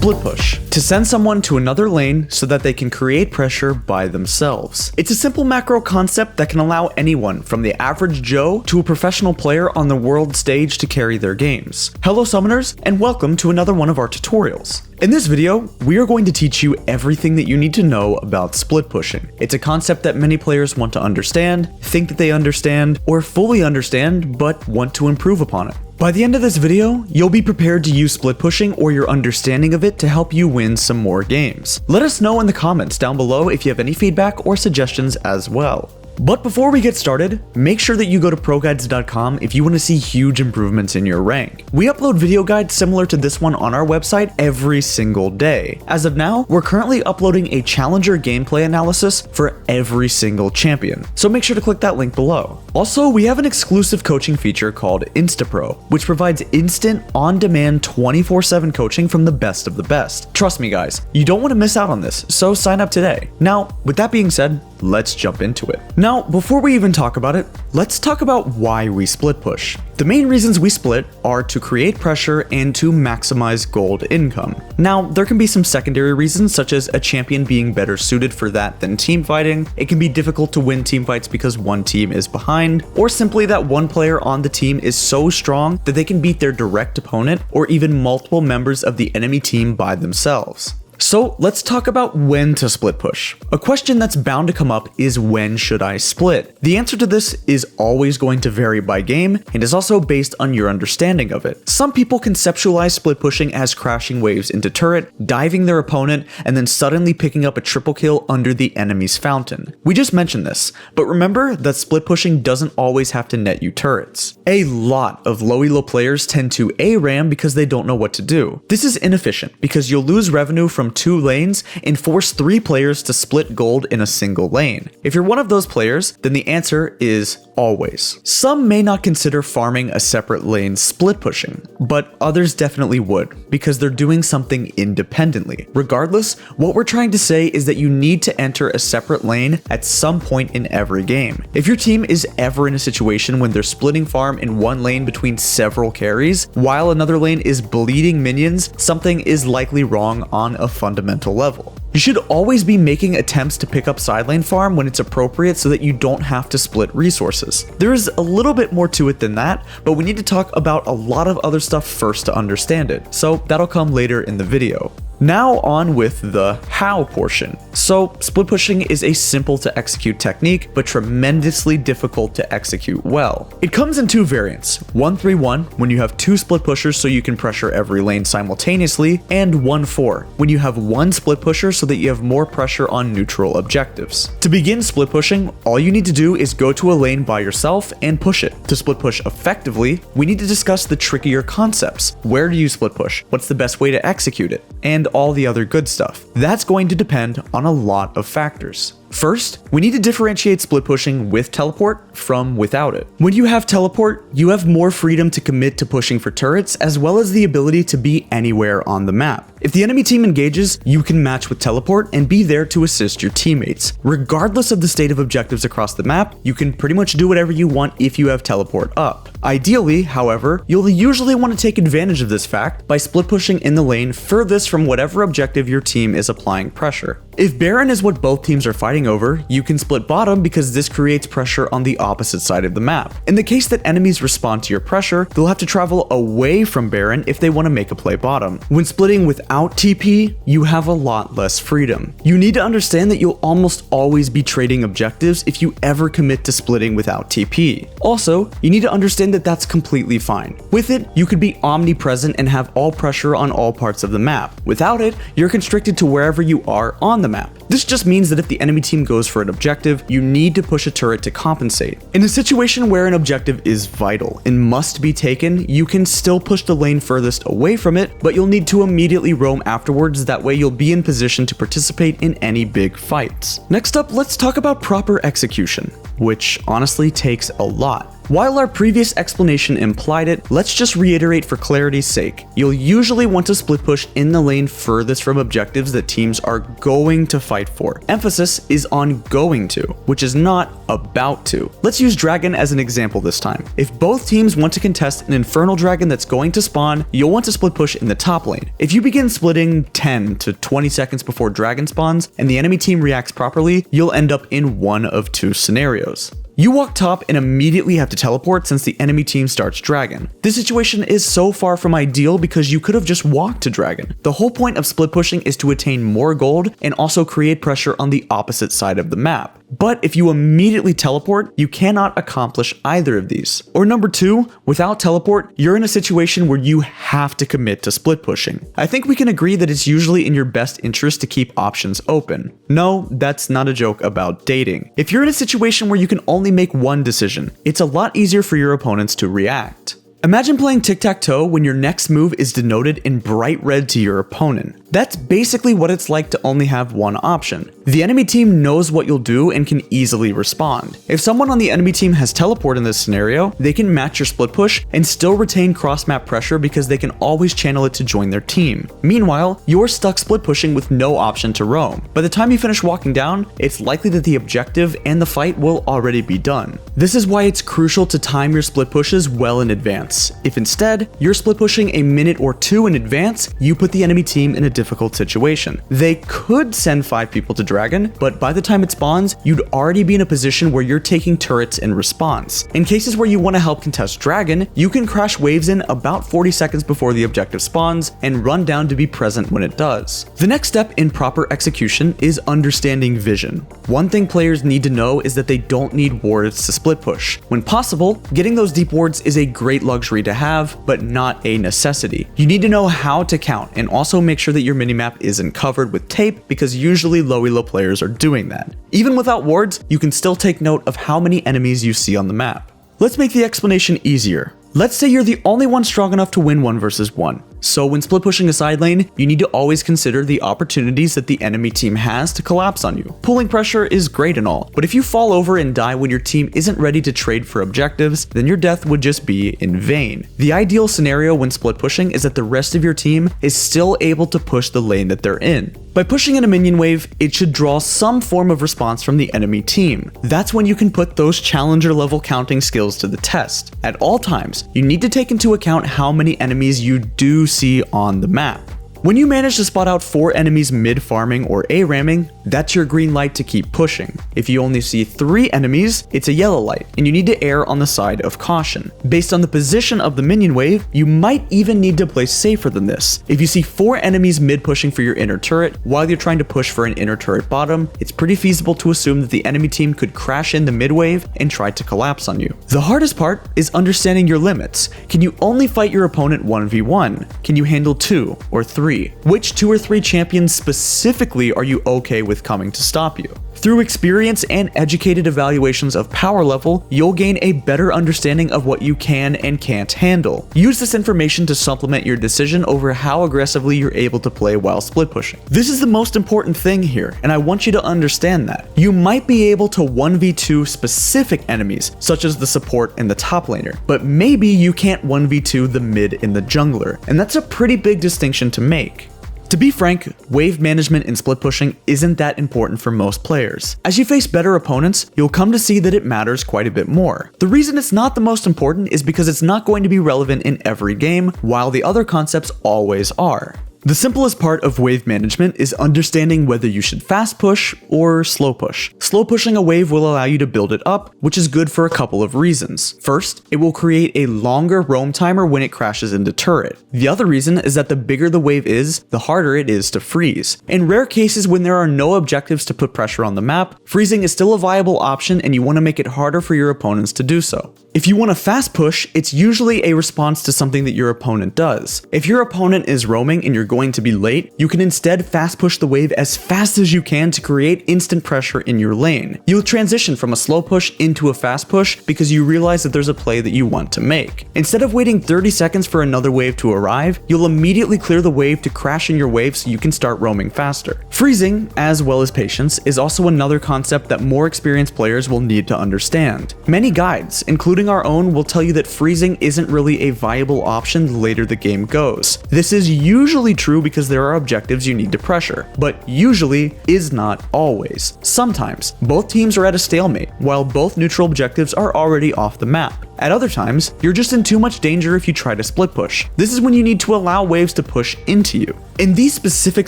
Split push. To send someone to another lane so that they can create pressure by themselves. It's a simple macro concept that can allow anyone from the average Joe to a professional player on the world stage to carry their games. Hello summoners, and welcome to another one of our tutorials. In this video, we are going to teach you everything that you need to know about split pushing. It's a concept that many players want to understand, think that they understand, or fully understand, but want to improve upon it. By the end of this video, you'll be prepared to use split pushing or your understanding of it to help you win some more games. Let us know in the comments down below if you have any feedback or suggestions as well. But before we get started, make sure that you go to ProGuides.com if you want to see huge improvements in your rank. We upload video guides similar to this one on our website every single day. As of now, we're currently uploading a challenger gameplay analysis for every single champion, so make sure to click that link below. Also, we have an exclusive coaching feature called InstaPro, which provides instant, on-demand 24/7 coaching from the best of the best. Trust me guys, you don't want to miss out on this, so sign up today. Now, with that being said, let's jump into it. Now, before we even talk about it, let's talk about why we split push. The main reasons we split are to create pressure and to maximize gold income. Now, there can be some secondary reasons, such as a champion being better suited for that than team fighting. It can be difficult to win team fights because one team is behind, or simply that one player on the team is so strong that they can beat their direct opponent or even multiple members of the enemy team by themselves. So let's talk about when to split push. A question that's bound to come up is, when should I split? The answer to this is always going to vary by game and is also based on your understanding of it. Some people conceptualize split pushing as crashing waves into turret, diving their opponent, and then suddenly picking up a triple kill under the enemy's fountain. We just mentioned this, but remember that split pushing doesn't always have to net you turrets. A lot of low elo players tend to ARAM because they don't know what to do. This is inefficient because you'll lose revenue from 2 lanes and force 3 players to split gold in a single lane. If you're one of those players, then the answer is always. Some may not consider farming a separate lane split pushing, but others definitely would, because they're doing something independently. Regardless, what we're trying to say is that you need to enter a separate lane at some point in every game. If your team is ever in a situation when they're splitting farm in one lane between several carries, while another lane is bleeding minions, something is likely wrong on a fundamental level. You should always be making attempts to pick up side lane farm when it's appropriate so that you don't have to split resources. There is a little bit more to it than that, but we need to talk about a lot of other stuff first to understand it, so that'll come later in the video. Now on with the how portion. So split pushing is a simple to execute technique, but tremendously difficult to execute well. It comes in 2 variants, 1-3-1 when you have 2 split pushers so you can pressure every lane simultaneously, and 1-4 when you have 1 split pusher so that you have more pressure on neutral objectives. To begin split pushing, all you need to do is go to a lane by yourself and push it. To split push effectively, we need to discuss the trickier concepts. Where do you split push? What's the best way to execute it? And all the other good stuff. That's going to depend on a lot of factors. First, we need to differentiate split pushing with teleport from without it. When you have teleport, you have more freedom to commit to pushing for turrets, as well as the ability to be anywhere on the map. If the enemy team engages, you can match with teleport and be there to assist your teammates. Regardless of the state of objectives across the map, you can pretty much do whatever you want if you have teleport up. Ideally, however, you'll usually want to take advantage of this fact by split pushing in the lane furthest from whatever objective your team is applying pressure. If Baron is what both teams are fighting over, you can split bottom because this creates pressure on the opposite side of the map. In the case that enemies respond to your pressure, they'll have to travel away from Baron if they want to make a play bottom. When splitting without TP, you have a lot less freedom. You need to understand that you'll almost always be trading objectives if you ever commit to splitting without TP. Also, you need to understand that that's completely fine. With it, you could be omnipresent and have all pressure on all parts of the map. Without it, you're constricted to wherever you are on the map. This just means that if the enemy team goes for an objective, you need to push a turret to compensate. In a situation where an objective is vital and must be taken, you can still push the lane furthest away from it, but you'll need to immediately roam afterwards. That way you'll be in position to participate in any big fights. Next up, let's talk about proper execution, which honestly takes a lot. While our previous explanation implied it, let's just reiterate for clarity's sake. You'll usually want to split push in the lane furthest from objectives that teams are going to fight fight for. Emphasis is on going to, which is not about to. Let's use Dragon as an example this time. If both teams want to contest an Infernal Dragon that's going to spawn, you'll want to split push in the top lane. If you begin splitting 10 to 20 seconds before Dragon spawns and the enemy team reacts properly, you'll end up in one of two scenarios. You walk top and immediately have to teleport since the enemy team starts Dragon. This situation is so far from ideal because you could have just walked to Dragon. The whole point of split pushing is to attain more gold and also create pressure on the opposite side of the map. But if you immediately teleport, you cannot accomplish either of these. Or number two, without teleport, you're in a situation where you have to commit to split pushing. I think we can agree that it's usually in your best interest to keep options open. No, that's not a joke about dating. If you're in a situation where you can only make one decision, it's a lot easier for your opponents to react. Imagine playing tic-tac-toe when your next move is denoted in bright red to your opponent. That's basically what it's like to only have one option. The enemy team knows what you'll do and can easily respond. If someone on the enemy team has teleport in this scenario, they can match your split push and still retain cross-map pressure because they can always channel it to join their team. Meanwhile, you're stuck split pushing with no option to roam. By the time you finish walking down, it's likely that the objective and the fight will already be done. This is why it's crucial to time your split pushes well in advance. If instead, you're split pushing a minute or two in advance, you put the enemy team in a difficult situation. They could send 5 people to Dragon, but by the time it spawns, you'd already be in a position where you're taking turrets in response. In cases where you want to help contest Dragon, you can crash waves in about 40 seconds before the objective spawns and run down to be present when it does. The next step in proper execution is understanding vision. One thing players need to know is that they don't need wards to split push. When possible, getting those deep wards is a great luxury to have, but not a necessity. You need to know how to count and also make sure that your minimap isn't covered with tape because usually low elo players are doing that. Even without wards, you can still take note of how many enemies you see on the map. Let's make the explanation easier. Let's say you're the only one strong enough to win 1 versus 1. So when split pushing a side lane, you need to always consider the opportunities that the enemy team has to collapse on you. Pulling pressure is great and all, but if you fall over and die when your team isn't ready to trade for objectives, then your death would just be in vain. The ideal scenario when split pushing is that the rest of your team is still able to push the lane that they're in. By pushing in a minion wave, it should draw some form of response from the enemy team. That's when you can put those challenger level counting skills to the test. At all times, you need to take into account how many enemies you do see on the map. When you manage to spot out 4 enemies mid-farming or A-ramming, that's your green light to keep pushing. If you only see 3 enemies, it's a yellow light, and you need to err on the side of caution. Based on the position of the minion wave, you might even need to play safer than this. If you see 4 enemies mid-pushing for your inner turret, while you're trying to push for an inner turret bottom, it's pretty feasible to assume that the enemy team could crash in the mid-wave and try to collapse on you. The hardest part is understanding your limits. Can you only fight your opponent 1v1? Can you handle 2 or 3? Which 2 or 3 champions specifically are you okay with coming to stop you? Through experience and educated evaluations of power level, you'll gain a better understanding of what you can and can't handle. Use this information to supplement your decision over how aggressively you're able to play while split pushing. This is the most important thing here, and I want you to understand that. You might be able to 1v2 specific enemies, such as the support and the top laner, but maybe you can't 1v2 the mid and the jungler, and that's a pretty big distinction to make. To be frank, wave management in split pushing isn't that important for most players. As you face better opponents, you'll come to see that it matters quite a bit more. The reason it's not the most important is because it's not going to be relevant in every game, while the other concepts always are. The simplest part of wave management is understanding whether you should fast push or slow push. Slow pushing a wave will allow you to build it up, which is good for a couple of reasons. First, it will create a longer roam timer when it crashes into turret. The other reason is that the bigger the wave is, the harder it is to freeze. In rare cases when there are no objectives to put pressure on the map, freezing is still a viable option and you want to make it harder for your opponents to do so. If you want to fast push, it's usually a response to something that your opponent does. If your opponent is roaming and you're going to be late, you can instead fast push the wave as fast as you can to create instant pressure in your lane. You'll transition from a slow push into a fast push because you realize that there's a play that you want to make. Instead of waiting 30 seconds for another wave to arrive, you'll immediately clear the wave to crash in your wave so you can start roaming faster. Freezing, as well as patience, is also another concept that more experienced players will need to understand. Many guides, including splitting our own will tell you that freezing isn't really a viable option later the game goes. This is usually true because there are objectives you need to pressure, but usually is not always. Sometimes, both teams are at a stalemate, while both neutral objectives are already off the map. At other times, you're just in too much danger if you try to split push. This is when you need to allow waves to push into you. In these specific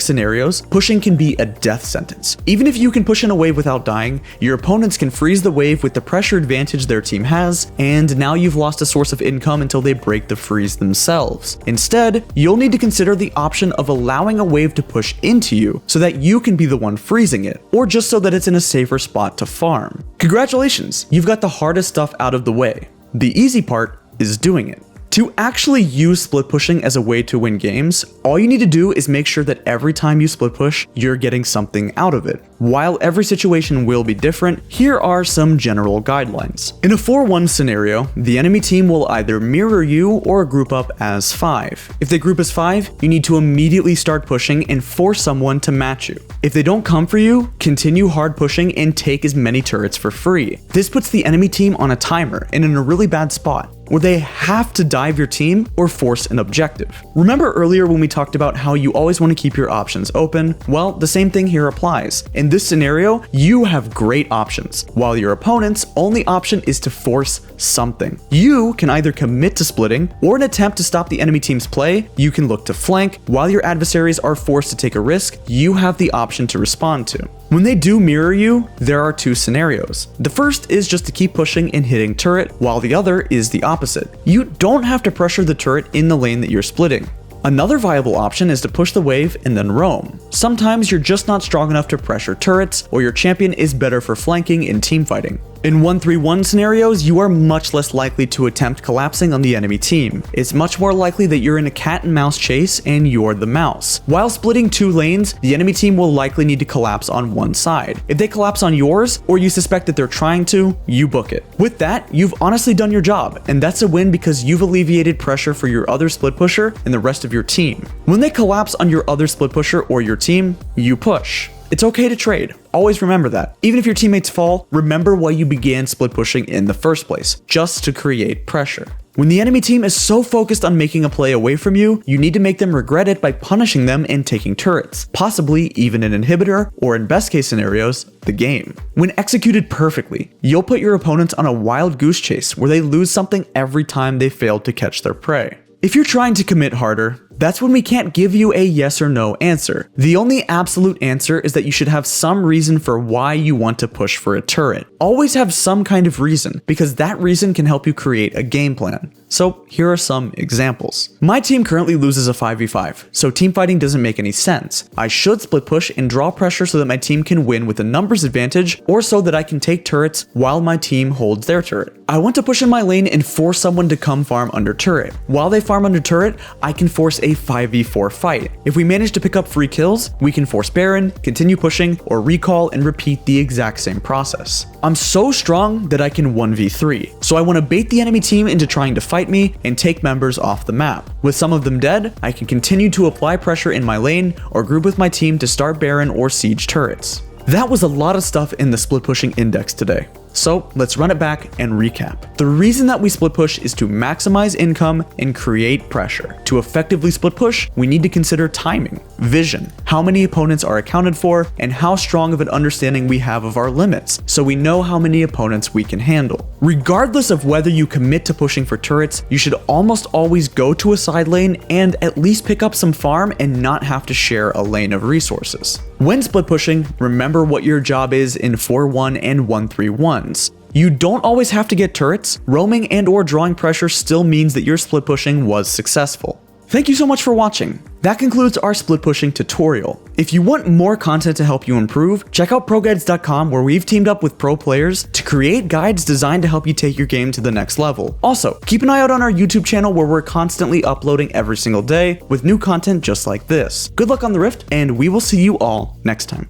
scenarios, pushing can be a death sentence. Even if you can push in a wave without dying, your opponents can freeze the wave with the pressure advantage their team has, and now you've lost a source of income until they break the freeze themselves. Instead, you'll need to consider the option of allowing a wave to push into you so that you can be the one freezing it, or just so that it's in a safer spot to farm. Congratulations, you've got the hardest stuff out of the way. The easy part is doing it. To actually use split pushing as a way to win games, all you need to do is make sure that every time you split push, you're getting something out of it. While every situation will be different, here are some general guidelines. In a 4-1 scenario, the enemy team will either mirror you or group up as 5. If they group as 5, you need to immediately start pushing and force someone to match you. If they don't come for you, continue hard pushing and take as many turrets for free. This puts the enemy team on a timer and in a really bad spot, where they have to dive your team or force an objective. Remember earlier when we talked about how you always want to keep your options open? Well, the same thing here applies. In this scenario, you have great options, while your opponent's only option is to force something. You can either commit to splitting, or in an attempt to stop the enemy team's play, you can look to flank. While your adversaries are forced to take a risk, you have the option to respond to. When they do mirror you, there are 2 scenarios. The first is just to keep pushing and hitting turret, while the other is the opposite. You don't have to pressure the turret in the lane that you're splitting. Another viable option is to push the wave and then roam. Sometimes you're just not strong enough to pressure turrets, or your champion is better for flanking and teamfighting. In 1-3-1 scenarios, you are much less likely to attempt collapsing on the enemy team. It's much more likely that you're in a cat and mouse chase and you're the mouse. While splitting 2 lanes, the enemy team will likely need to collapse on one side. If they collapse on yours, or you suspect that they're trying to, you book it. With that, you've honestly done your job, and that's a win because you've alleviated pressure for your other split pusher and the rest of your team. When they collapse on your other split pusher or your team, you push. It's okay to trade. Always remember that. Even if your teammates fall, remember why you began split pushing in the first place, just to create pressure. When the enemy team is so focused on making a play away from you, you need to make them regret it by punishing them and taking turrets, possibly even an inhibitor, or in best case scenarios, the game. When executed perfectly, you'll put your opponents on a wild goose chase where they lose something every time they fail to catch their prey. If you're trying to commit harder, that's when we can't give you a yes or no answer. The only absolute answer is that you should have some reason for why you want to push for a turret. Always have some kind of reason, because that reason can help you create a game plan. So here are some examples. My team currently loses a 5v5, so teamfighting doesn't make any sense. I should split push and draw pressure so that my team can win with a numbers advantage, or so that I can take turrets while my team holds their turret. I want to push in my lane and force someone to come farm under turret. While they farm under turret, I can force a 5v4 fight. If we manage to pick up free kills, we can force Baron, continue pushing, or recall and repeat the exact same process. I'm so strong that I can 1v3, so I want to bait the enemy team into trying to fight me and take members off the map. With some of them dead, I can continue to apply pressure in my lane or group with my team to start Baron or siege turrets. That was a lot of stuff in the split pushing index today. So let's run it back and recap. The reason that we split push is to maximize income and create pressure. To effectively split push, we need to consider timing, vision, how many opponents are accounted for, and how strong of an understanding we have of our limits, so we know how many opponents we can handle. Regardless of whether you commit to pushing for turrets, you should almost always go to a side lane and at least pick up some farm and not have to share a lane of resources. When split pushing, remember what your job is in 4-1 and 1-3-1. You don't always have to get turrets. Roaming and or drawing pressure still means that your split pushing was successful. Thank you so much for watching. That concludes our split pushing tutorial. If you want more content to help you improve, check out ProGuides.com, where we've teamed up with pro players to create guides designed to help you take your game to the next level. Also, keep an eye out on our YouTube channel, where we're constantly uploading every single day with new content just like this. Good luck on the Rift, and we will see you all next time.